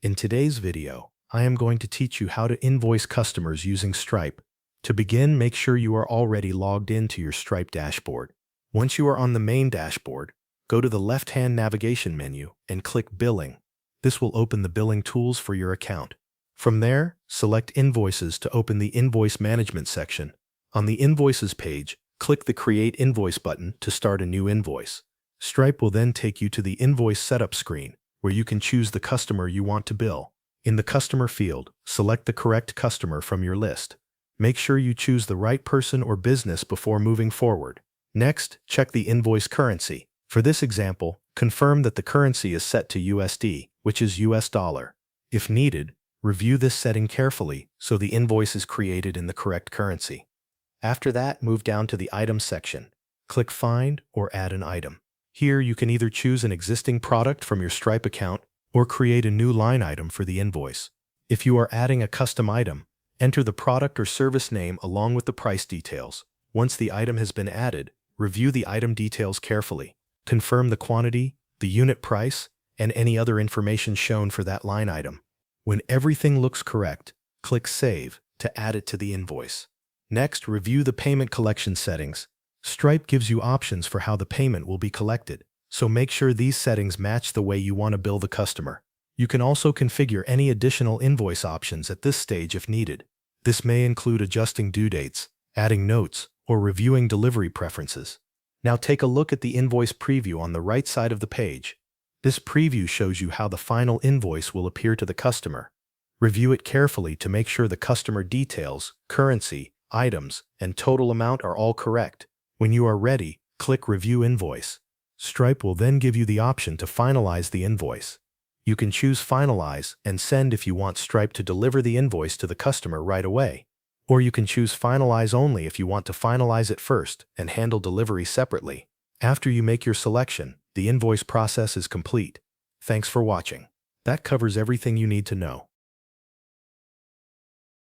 In today's video, I am going to teach you how to invoice customers using Stripe. To begin, make sure you are already logged into your Stripe dashboard. Once you are on the main dashboard, go to the left-hand navigation menu and click Billing. This will open the billing tools for your account. From there, select Invoices to open the Invoice Management section. On the Invoices page, click the Create Invoice button to start a new invoice. Stripe will then take you to the Invoice Setup screen, where you can choose the customer you want to bill. In the Customer field, select the correct customer from your list. Make sure you choose the right person or business before moving forward. Next, check the invoice currency. For this example, confirm that the currency is set to USD, which is US dollar. If needed, review this setting carefully so the invoice is created in the correct currency. After that, move down to the Items section. Click Find or Add an item. Here, you can either choose an existing product from your Stripe account or create a new line item for the invoice. If you are adding a custom item, enter the product or service name along with the price details. Once the item has been added, review the item details carefully. Confirm the quantity, the unit price, and any other information shown for that line item. When everything looks correct, click Save to add it to the invoice. Next, review the payment collection settings. Stripe gives you options for how the payment will be collected, so make sure these settings match the way you want to bill the customer. You can also configure any additional invoice options at this stage if needed. This may include adjusting due dates, adding notes, or reviewing delivery preferences. Now take a look at the invoice preview on the right side of the page. This preview shows you how the final invoice will appear to the customer. Review it carefully to make sure the customer details, currency, items, and total amount are all correct. When you are ready, click Review Invoice. Stripe will then give you the option to finalize the invoice. You can choose Finalize and Send if you want Stripe to deliver the invoice to the customer right away. Or you can choose Finalize only if you want to finalize it first and handle delivery separately. After you make your selection, the invoice process is complete. Thanks for watching. That covers everything you need to know.